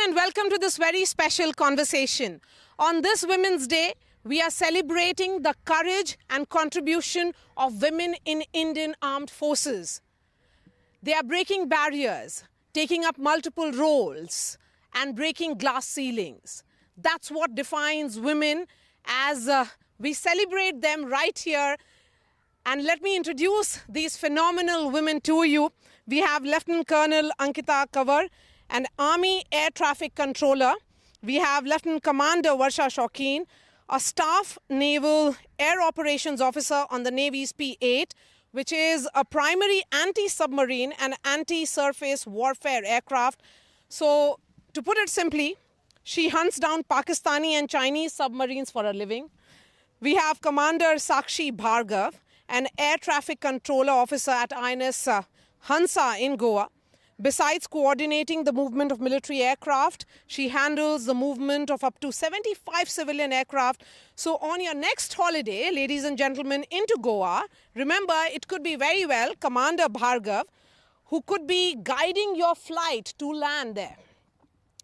and welcome to this very special conversation. On this Women's Day, we are celebrating the courage and contribution of women in Indian Armed Forces. They are breaking barriers, taking up multiple roles, and breaking glass ceilings. That's what defines women as we celebrate them right here. And let me introduce these phenomenal women to you. We have Lieutenant Colonel Ankita Kanwar, an Army Air Traffic Controller. We have Lieutenant Commander Varsha Shaukeen, a Staff Naval Air Operations Officer on the Navy's P-8, which is a primary anti-submarine and anti-surface warfare aircraft. So, to put it simply, she hunts down Pakistani and Chinese submarines for a living. We have Commander Sakshi Bhargav, an Air Traffic Controller Officer at INS Hansa in Goa. Besides coordinating the movement of military aircraft, she handles the movement of up to 75 civilian aircraft. So on your next holiday, ladies and gentlemen, into Goa, remember it could be very well Commander Bhargav, who could be guiding your flight to land there.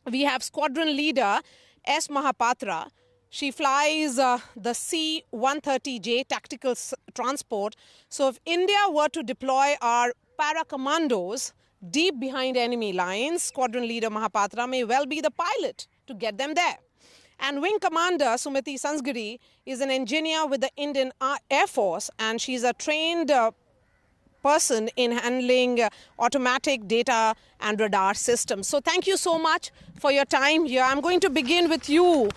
We have Squadron Leader S. Mahapatra. She flies the C-130J tactical transport. So if India were to deploy our para-commandos deep behind enemy lines, Squadron Leader Mahapatra may well be the pilot to get them there. And Wing Commander Sumiti Sansgiri is an engineer with the Indian Air Force, and she's a trained person in handling automatic data and radar systems. So thank you so much for your time here. I'm going to begin with you,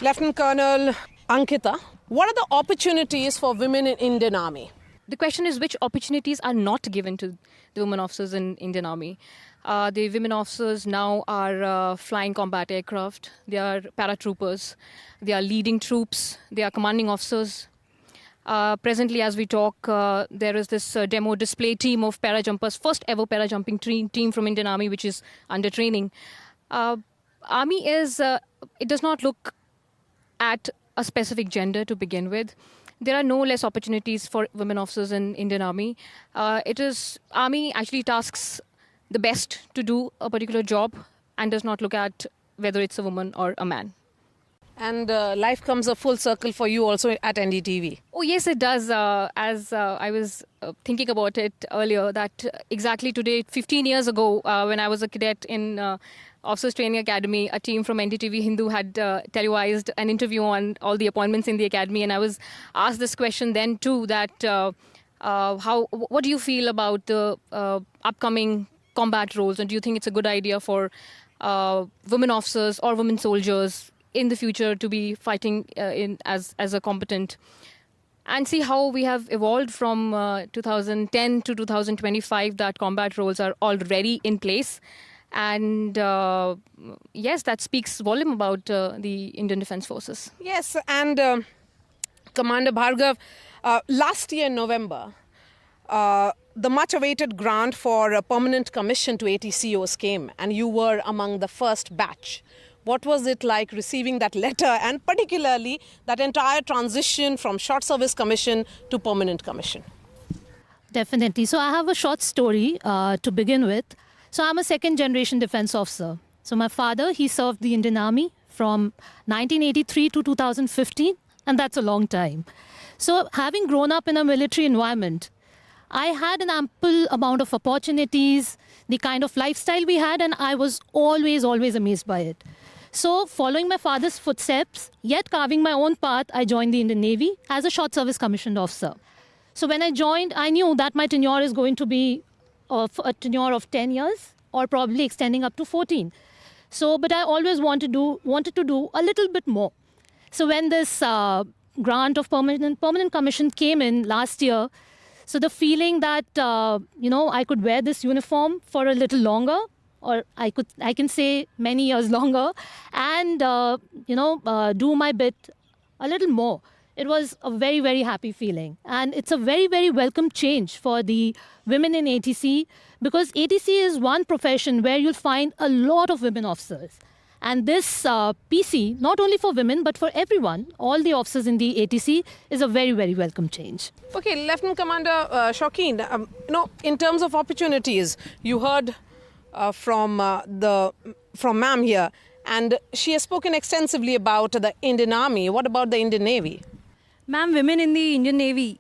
Lieutenant Colonel Ankita. What are the opportunities for women in Indian Army? The question is which opportunities are not given to the women officers in Indian Army. The women officers now are flying combat aircraft. They are paratroopers. They are leading troops. They are commanding officers. Presently, as we talk, there is this demo display team of parajumpers, first ever parajumping team from Indian Army, which is under training. Army is, it does not look at a specific gender to begin with. There are no less opportunities for women officers in Indian Army. Army actually tasks the best to do a particular job and does not look at whether it's a woman or a man. And life comes a full circle for you also at NDTV. Oh, yes, it does. As I was thinking about it earlier, that exactly today, 15 years ago, when I was a cadet in Officers Training Academy, a team from NDTV Hindu had televised an interview on all the appointments in the academy. And I was asked this question then too, that what do you feel about the upcoming combat roles? And do you think it's a good idea for women officers or women soldiers in the future to be fighting as a combatant? And see how we have evolved from 2010 to 2025, that combat roles are already in place. And yes, that speaks volume about the Indian Defence Forces. Yes, and Commander Bhargav, last year in November, the much-awaited grant for a permanent commission to ATCOs came, and you were among the first batch. What was it like receiving that letter, and particularly that entire transition from short service commission to permanent commission? Definitely. So I have a short story to begin with. So I'm a second-generation defense officer. So my father, he served the Indian Army from 1983 to 2015, and that's a long time. So having grown up in a military environment, I had an ample amount of opportunities, the kind of lifestyle we had, and I was always amazed by it. So following my father's footsteps, yet carving my own path, I joined the Indian Navy as a short service commissioned officer. So when I joined, I knew that my tenure is going to be of a tenure of 10 years or probably extending up to 14. So, but I always wanted to do a little bit more. So when this grant of permanent commission came in last year, so the feeling that, I could wear this uniform for a little longer, or I can say many years longer, and, do my bit a little more. It was a very, very happy feeling. And it's a very, very welcome change for the women in ATC, because ATC is one profession where you'll find a lot of women officers. And this PC, not only for women, but for everyone, all the officers in the ATC, is a very, very welcome change. Okay, Lieutenant Commander Shaukeen, in terms of opportunities, you heard from ma'am here, And she has spoken extensively about the Indian Army. What about the Indian Navy? Ma'am, women in the Indian Navy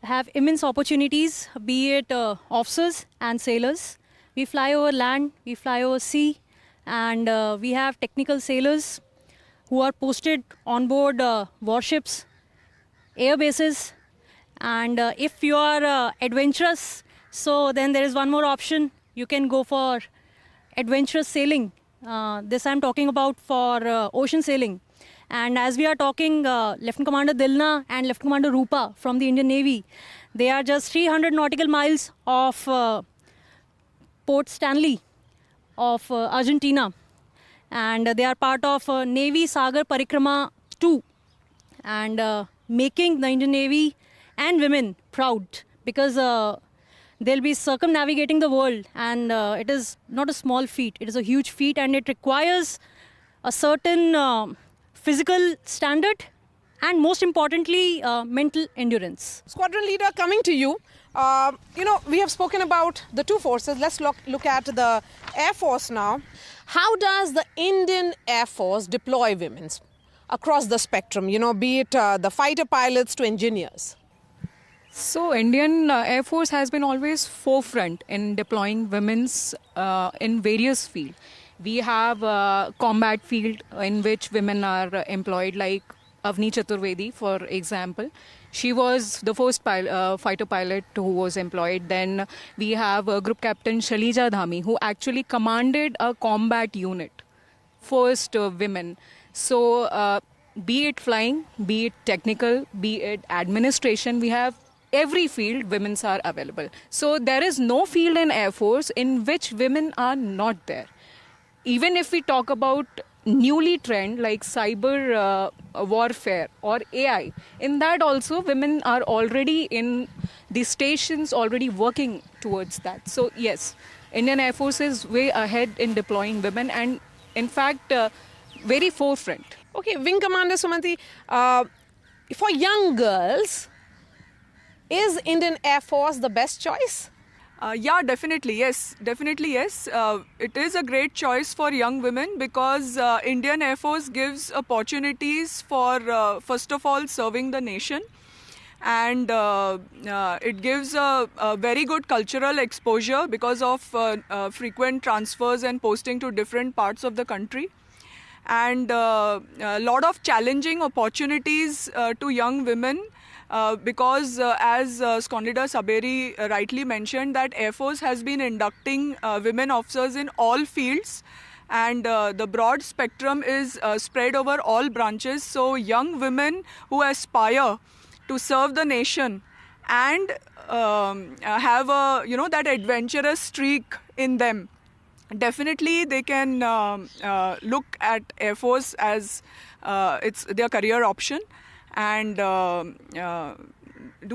have immense opportunities, be it officers and sailors. We fly over land, we fly over sea, and we have technical sailors who are posted on board warships, air bases. And if you are adventurous, so then there is one more option. You can go for adventurous sailing. This I'm talking about for ocean sailing. And as we are talking, Lieutenant Commander Dilna and Lieutenant Commander Rupa from the Indian Navy, they are just 300 nautical miles of Port Stanley of Argentina. And they are part of Navy Sagar Parikrama 2. And making the Indian Navy and women proud, because they'll be circumnavigating the world, and it is not a small feat, it is a huge feat, and it requires a certain physical standard and most importantly mental endurance. Squadron leader, coming to you. We have spoken about the two forces. Let's look at the Air Force now. How does the Indian Air Force deploy women across the spectrum, be it the fighter pilots to engineers? So Indian Air Force has been always forefront in deploying women's in various fields. We have a combat field in which women are employed, like Avni Chaturvedi, for example. She was the first fighter pilot who was employed. Then we have Group Captain Shalija Dhami, who actually commanded a combat unit. First women. So be it flying, be it technical, be it administration, we have every field women are available. So there is no field in Air Force in which women are not there. Even if we talk about newly trend like cyber warfare or AI, in that also women are already in the stations, already working towards that. So yes, Indian Air Force is way ahead in deploying women, and in fact very forefront. Okay, Wing Commander Sumanti, for young girls, is Indian Air Force the best choice? Yeah, definitely yes. It is a great choice for young women because Indian Air Force gives opportunities for, first of all, serving the nation. And it gives a very good cultural exposure because of frequent transfers and posting to different parts of the country. And a lot of challenging opportunities to young women. Because as Squadron Saberi rightly mentioned, that Air Force has been inducting women officers in all fields, and the broad spectrum is spread over all branches. So young women who aspire to serve the nation and have that adventurous streak in them, definitely they can look at Air Force as it's their career option. And do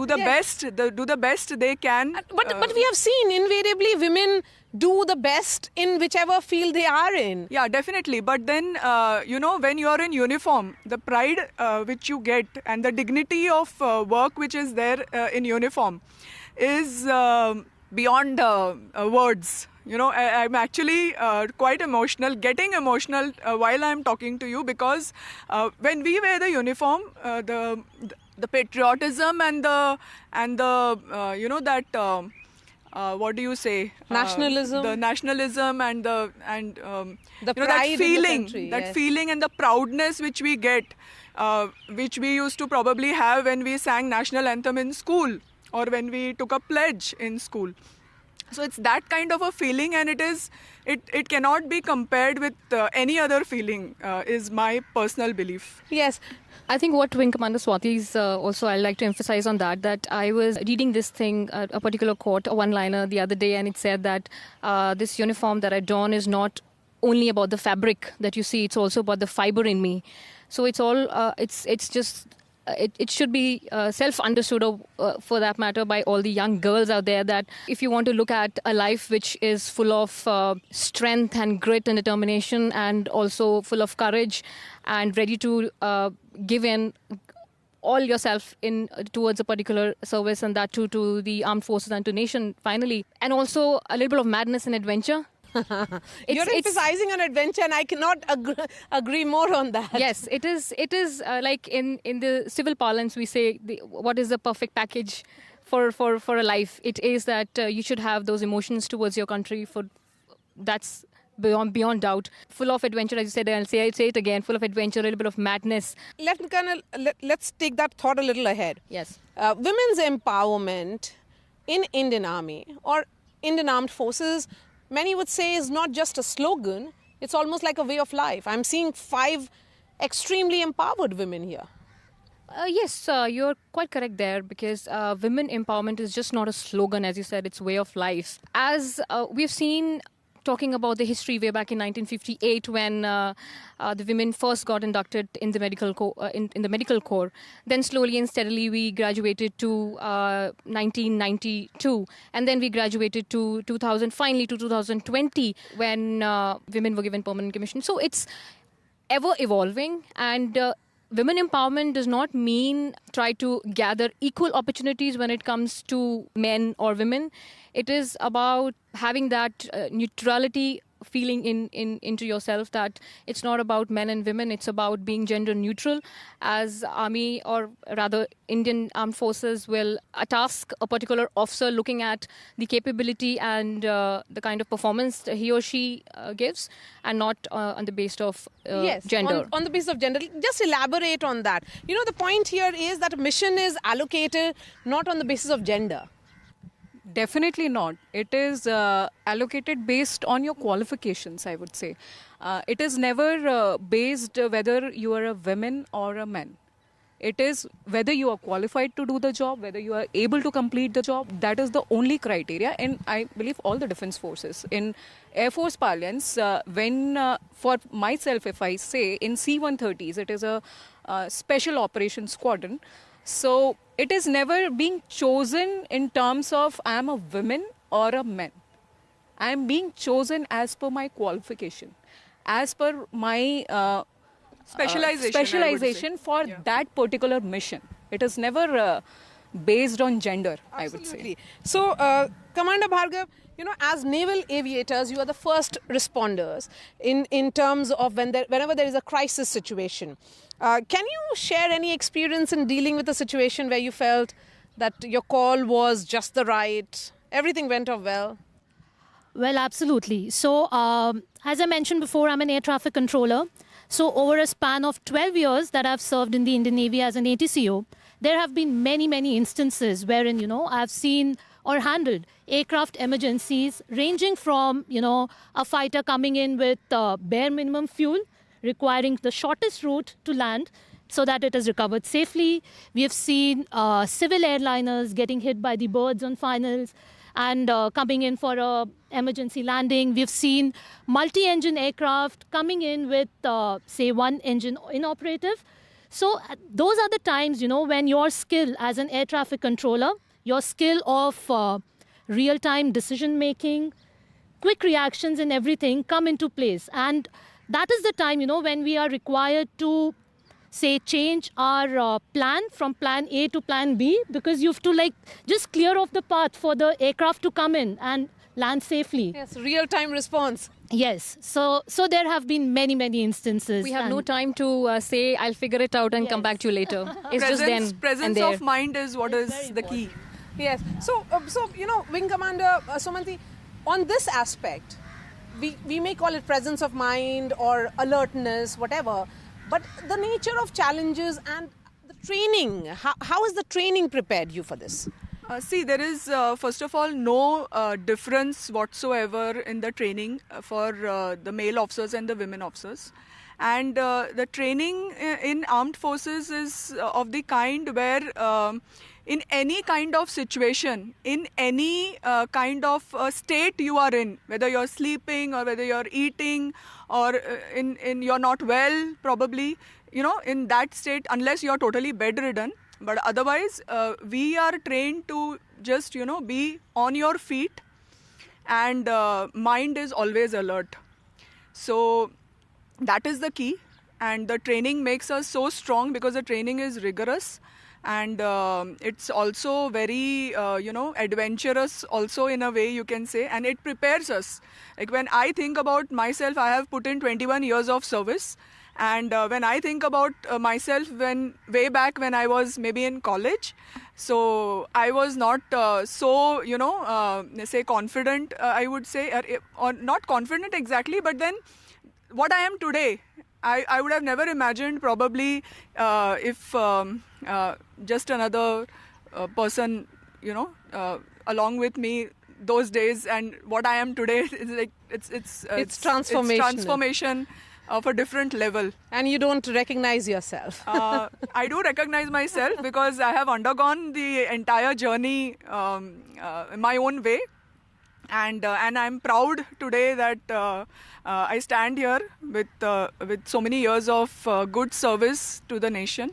the best they can. But we have seen invariably women do the best in whichever field they are in. Yeah, definitely. But then when you are in uniform, the pride which you get and the dignity of work which is there in uniform is beyond words. I'm actually quite emotional, getting emotional while I'm talking to you, because when we wear the uniform, the patriotism and the what do you say? Nationalism. The nationalism and the that pride feeling, in the country, that feeling and the proudness which we get, which we used to probably have when we sang national anthem in school or when we took a pledge in school. So it's that kind of a feeling, and it cannot be compared with any other feeling, is my personal belief. Yes. I think what Wing Commander Swati is also, I'd like to emphasize on that I was reading this thing, a particular quote, a one-liner the other day, and it said that this uniform that I don is not only about the fabric that you see, it's also about the fiber in me. So it's all, it's just... It should be self-understood, for that matter, by all the young girls out there, that if you want to look at a life which is full of strength and grit and determination, and also full of courage and ready to give in all yourself in towards a particular service, and that too to the armed forces and to nation finally, and also a little bit of madness and adventure, You're emphasizing on adventure, and I cannot agree more on that. Yes, it is. It is like in the civil parlance, we say what is the perfect package for a life. It is that you should have those emotions towards your country. That's beyond doubt. Full of adventure, as you said, and I'll say it again. Full of adventure, a little bit of madness. Let's take that thought a little ahead. Yes. Women's empowerment in Indian Army or Indian Armed Forces, many would say, is not just a slogan. It's almost like a way of life. I'm seeing 5 extremely empowered women here. Yes, you're quite correct there, because women empowerment is just not a slogan, as you said, it's way of life. As we've seen, talking about the history way back in 1958 when the women first got inducted in the medical in the medical corps. Then slowly and steadily we graduated to 1992, and then we graduated to 2000, finally to 2020 when women were given permanent commission. So it's ever evolving, and women empowerment does not mean try to gather equal opportunities when it comes to men or women. It is about having that neutrality feeling into yourself, that it's not about men and women, it's about being gender neutral. As army, or rather Indian Armed Forces, will task a particular officer looking at the capability and the kind of performance he or she gives, and not on the basis of gender. On the basis of gender. Just elaborate on that. You know, the point here is that a mission is allocated not on the basis of gender. Definitely not. It is allocated based on your qualifications, I would say. It is never based whether you are a woman or a man. It is whether you are qualified to do the job, whether you are able to complete the job. That is the only criteria. And I believe all the defense forces. In Air Force parlance, for myself, if I say, in C-130s, it is a special operations squadron. So it is never being chosen in terms of I am a woman or a man. I am being chosen as per my qualification, as per my specialization for that particular mission. It is never based on gender, I would say. So, Commander Bhargav, you know, as naval aviators, you are the first responders in terms of whenever there is a crisis situation. Can you share any experience in dealing with a situation where you felt that your call was just the right, everything went off well? Well, absolutely. So, as I mentioned before, I'm an air traffic controller. So, over a span of 12 years that I've served in the Indian Navy as an ATCO, there have been many, many instances wherein, you know, I've seen or handled aircraft emergencies ranging from, you know, a fighter coming in with bare minimum fuel, requiring the shortest route to land so that it is recovered safely. We have seen civil airliners getting hit by the birds on finals and coming in for a emergency landing. We've seen multi-engine aircraft coming in with, say, one engine inoperative. So those are the times, you know, when your skill as an air traffic controller, your skill of real-time decision-making, quick reactions and everything come into place. And that is the time, you know, when we are required to, say, change our plan from plan A to plan B, because you have to, like, just clear off the path for the aircraft to come in and land safely. Yes, real-time response. Yes. So there have been many, many instances. We have no time to say, I'll figure it out and come back to you later. It's just then Presence and there. of mind is what is the key. Yes. So you know, Wing Commander Sumanti, on this aspect, we may call it presence of mind or alertness, whatever, but the nature of challenges and the training, how is the training prepared you for this? See, there is, first of all, no difference whatsoever in the training for the male officers and the women officers. And the training in armed forces is of the kind where in any kind of situation, in any kind of state you are in, whether you're sleeping or whether you're eating or in you're not well, probably, you know, in that state, unless you're totally bedridden. But otherwise, we are trained to just, you know, be on your feet, and mind is always alert. So that is the key, and the training makes us so strong because the training is rigorous, and it's also very adventurous also in a way, you can say, and it prepares us. Like when I think about myself, I have put in 21 years of service, and when I think about myself way back when I was maybe in college, so I was not so say confident, I would say, or not confident exactly, but then what I am today, I would have never imagined probably if just another person, along with me those days, and what I am today is like it's transformational. It's transformation of a different level. And you don't recognize yourself. I do recognize myself because I have undergone the entire journey in my own way. And I'm proud today that I stand here with so many years of good service to the nation,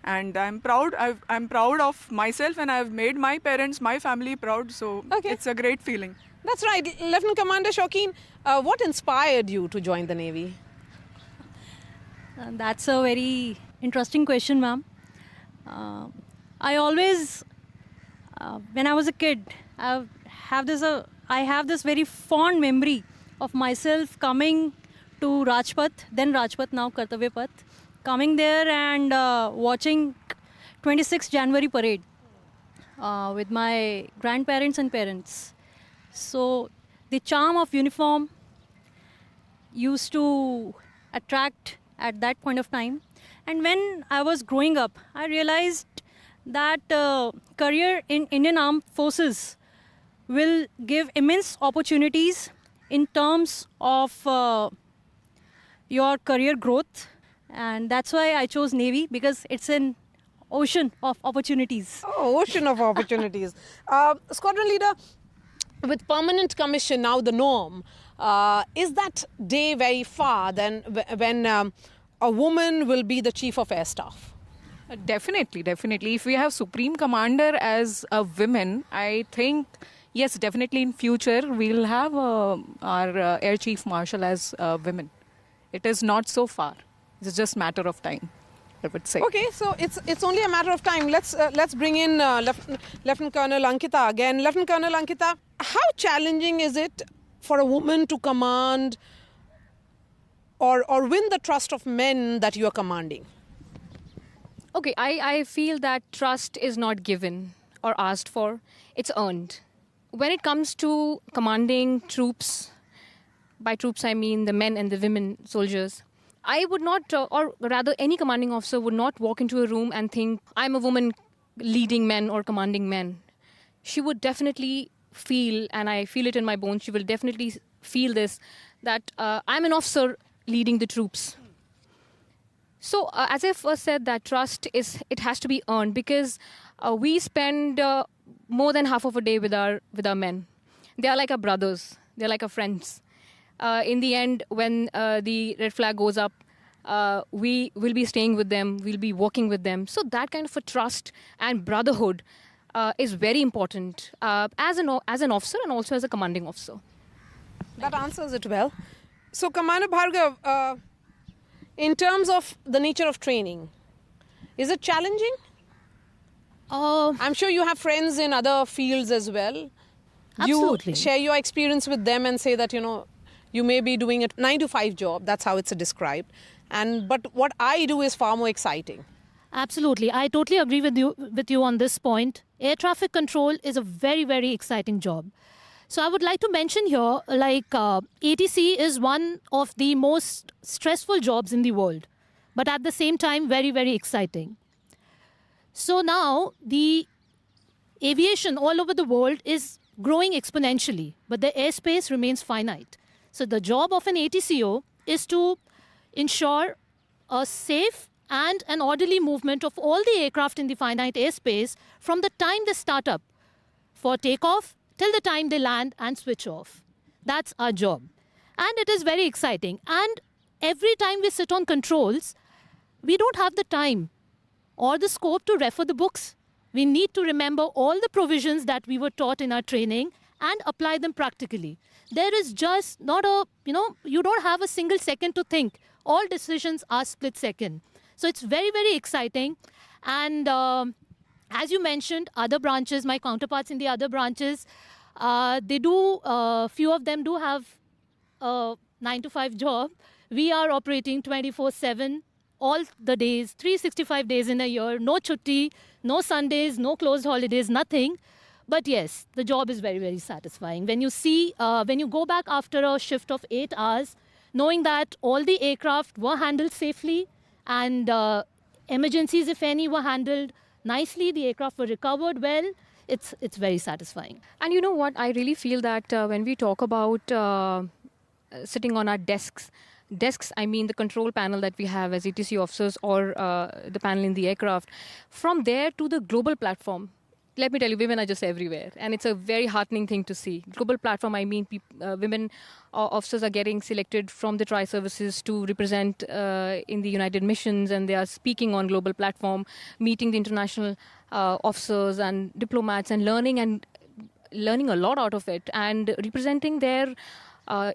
and I'm proud. I'm proud of myself, and I've made my parents, my family proud. So Okay. It's a great feeling. That's right. Lieutenant Commander Shaukin, what inspired you to join the Navy? That's a very interesting question, ma'am. I always, when I was a kid, I have this very fond memory of myself coming to Rajpath, then Rajpath, now Kartavya Path, coming there and watching 26th January parade with my grandparents and parents. So the charm of uniform used to attract at that point of time. And when I was growing up, I realized that career in Indian Armed Forces will give immense opportunities in terms of your career growth. And that's why I chose Navy, because it's an ocean of opportunities. Oh, ocean of opportunities. Squadron leader, with permanent commission now the norm, is that day very far then when a woman will be the chief of air staff? Definitely. If we have Supreme Commander as a woman, I think, yes, definitely in future we'll have our Air Chief Marshal as women. It is not so far. It's just matter of time, I would say. Okay, so it's only a matter of time. Let's bring in Lieutenant Colonel Ankita again. Lieutenant Colonel Ankita, how challenging is it for a woman to command or win the trust of men that you are commanding? Okay, I feel that trust is not given or asked for, it's earned. When it comes to commanding troops, by troops I mean the men and the women soldiers, I would not, or rather any commanding officer would not walk into a room and think, I'm a woman leading men or commanding men. She would definitely feel, and I feel it in my bones, she will definitely feel this, that I'm an officer leading the troops. So as I first said, that trust it has to be earned, because we spend more than half of a day with our men. They are like our brothers. They're like our friends. In the end, when the red flag goes up, we will be staying with them. We'll be working with them. So that kind of a trust and brotherhood is very important as an officer and also as a commanding officer. That answers it well. So, Commander Bhargav, in terms of the nature of training, is it challenging? I'm sure you have friends in other fields as well. Absolutely. You share your experience with them and say that, you may be doing a 9-to-5 job. That's how it's described. But what I do is far more exciting. Absolutely. I totally agree with you on this point. Air traffic control is a very, very exciting job. So I would like to mention here, ATC is one of the most stressful jobs in the world, but at the same time, very, very exciting. So now the aviation all over the world is growing exponentially, but the airspace remains finite. So the job of an ATCO is to ensure a safe and an orderly movement of all the aircraft in the finite airspace from the time they start up for takeoff till the time they land and switch off. That's our job. And it is very exciting. And every time we sit on controls, we don't have the time or the scope to refer the books. We need to remember all the provisions that we were taught in our training and apply them practically. There is just not you don't have a single second to think. All decisions are split second. So it's very, very exciting. And As you mentioned, other branches, my counterparts in the other branches, they do, few of them do have a 9 to 5 job. We are operating 24/7 all the days, 365 days in a year, no chutti, no Sundays, no closed holidays, nothing. But yes, the job is very, very satisfying. When you see, when you go back after a shift of 8 hours, knowing that all the aircraft were handled safely and emergencies, if any, were handled nicely, the aircraft were recovered well, it's very satisfying. And you know what? I really feel that when we talk about sitting on our desks, I mean the control panel that we have as ETC officers or the panel in the aircraft, from there to the global platform. Let me tell you, women are just everywhere. And it's a very heartening thing to see. Global platform, I mean, women officers are getting selected from the tri-services to represent in the United Missions, and they are speaking on global platform, meeting the international officers and diplomats and learning a lot out of it and representing their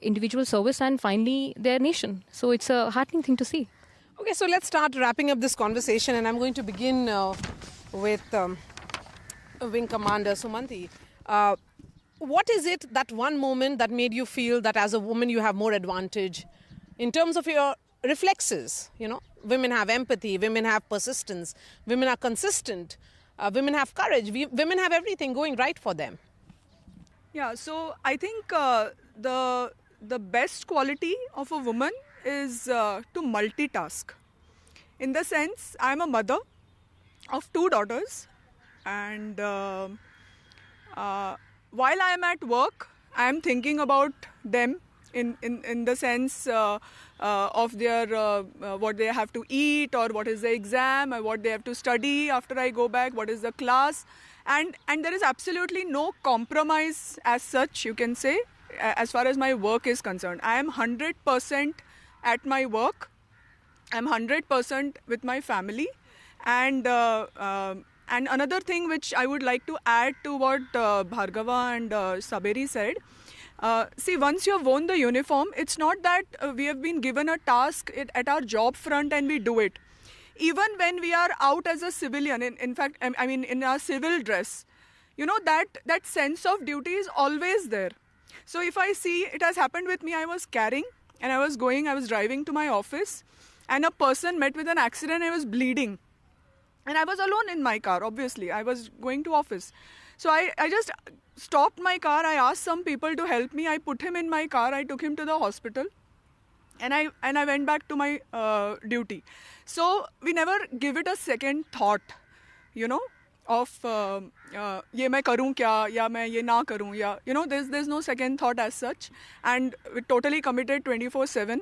individual service and finally their nation. So it's a heartening thing to see. Okay, so let's start wrapping up this conversation, and I'm going to begin with Wing Commander Sumanthi. What is it, that one moment that made you feel that as a woman you have more advantage in terms of your reflexes? You know, women have empathy, women have persistence, women are consistent, women have courage, women have everything going right for them. Yeah, so I think the best quality of a woman is to multitask. In the sense, I'm a mother of 2 daughters, and while I am at work, I am thinking about them in the sense of their what they have to eat, or what is the exam, or what they have to study after I go back, what is the class, and there is absolutely no compromise as such, you can say, as far as my work is concerned. I am 100% at my work. I'm 100% with my family, and another thing which I would like to add to what Bhargava and Saberi said, see, once you have worn the uniform, it's not that we have been given a task at our job front and we do it. Even when we are out as a civilian, in fact, I mean in our civil dress, you know, that sense of duty is always there. So if I see, it has happened with me, I was carrying and I was driving to my office, and a person met with an accident, I was bleeding. And I was alone in my car, obviously. I was going to office. So I just stopped my car. I asked some people to help me. I put him in my car. I took him to the hospital. And I went back to my duty. So we never give it a second thought, you know, of ye main karun kya, ya main ye na karun, ya, you know, there's no second thought as such. And we're totally committed 24/7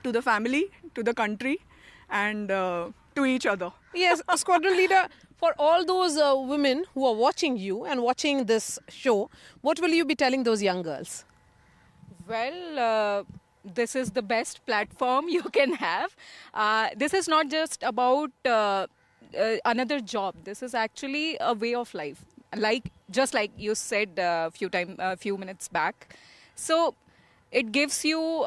to the family, to the country, and to each other. Yes, squadron leader, for all those women who are watching you and watching this show, what will you be telling those young girls? Well, this is the best platform you can have. This is not just about another job. This is actually a way of life. Just like you said a few minutes back. So it gives you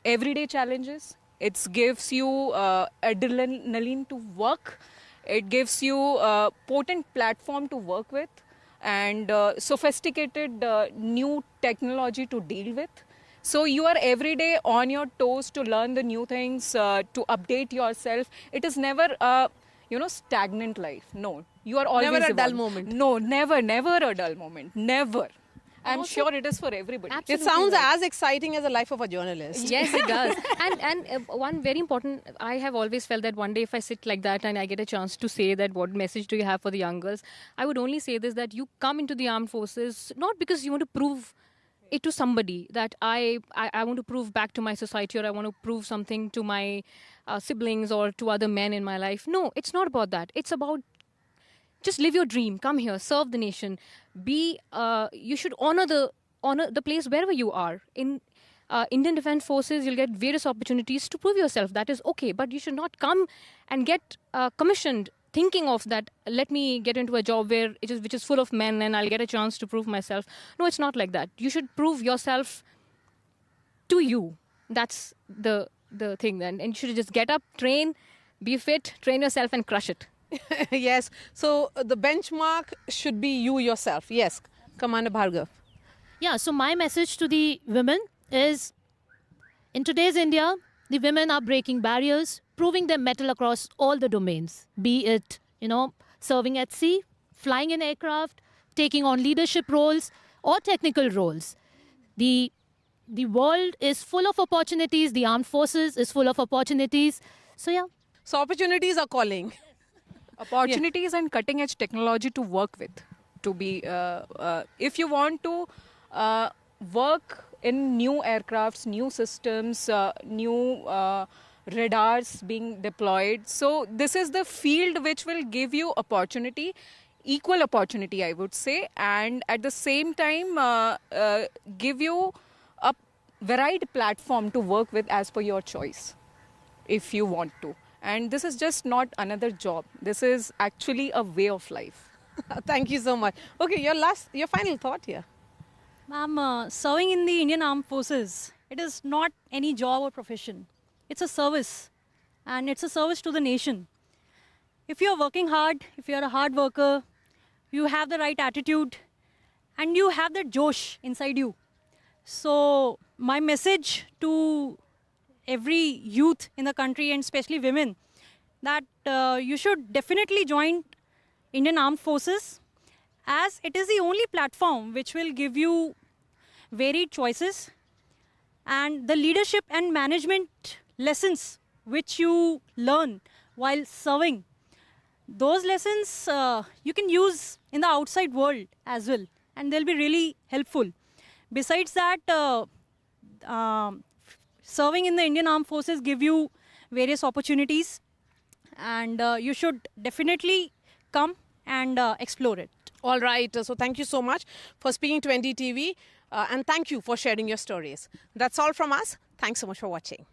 everyday challenges. It gives you adrenaline to work. It gives you a potent platform to work with, and sophisticated new technology to deal with. So you are every day on your toes to learn the new things, to update yourself. It is never a stagnant life. No, you are always Never a dull evolving. moment. No, never a dull moment. Never. I'm sure it is for everybody. It sounds as exciting as the life of a journalist. Yes, it does. And one very important, I have always felt that one day if I sit like that and I get a chance to say that what message do you have for the young girls, I would only say this, that you come into the armed forces not because you want to prove it to somebody, that I want to prove back to my society, or I want to prove something to my siblings or to other men in my life. No, it's not about that. It's about just live your dream. Come here, serve the nation. You should honor the place wherever you are. In Indian Defence Forces, you'll get various opportunities to prove yourself. That is okay, but you should not come and get commissioned thinking of that. Let me get into a job which is full of men and I'll get a chance to prove myself. No, it's not like that. You should prove yourself to you. That's the thing then, and you should just get up, train, be fit, train yourself, and crush it. Yes. So the benchmark should be you yourself. Yes, Commander Bhargav. Yeah, so my message to the women is in today's India, the women are breaking barriers, proving their mettle across all the domains, be it, serving at sea, flying in aircraft, taking on leadership roles or technical roles. The world is full of opportunities, the armed forces is full of opportunities. So yeah. So opportunities are calling. Opportunities and cutting edge technology to work with. To be, if you want to work in new aircrafts, new systems, new radars being deployed. So this is the field which will give you opportunity, equal opportunity, I would say, and at the same time give you a varied platform to work with as per your choice, if you want to. And this is just not another job. This is actually a way of life. Thank you so much. Okay, your final thought here. Ma'am, serving in the Indian Armed Forces, it is not any job or profession. It's a service, and it's a service to the nation. If you're working hard, if you're a hard worker, you have the right attitude, and you have that josh inside you. So my message to every youth in the country, and especially women, that you should definitely join Indian Armed Forces, as it is the only platform which will give you varied choices and the leadership and management lessons which you learn while serving. Those lessons you can use in the outside world as well, and they'll be really helpful. Besides that, serving in the Indian Armed Forces give you various opportunities, and you should definitely come and explore it. All right. So thank you so much for speaking to NDTV and thank you for sharing your stories. That's all from us. Thanks so much for watching.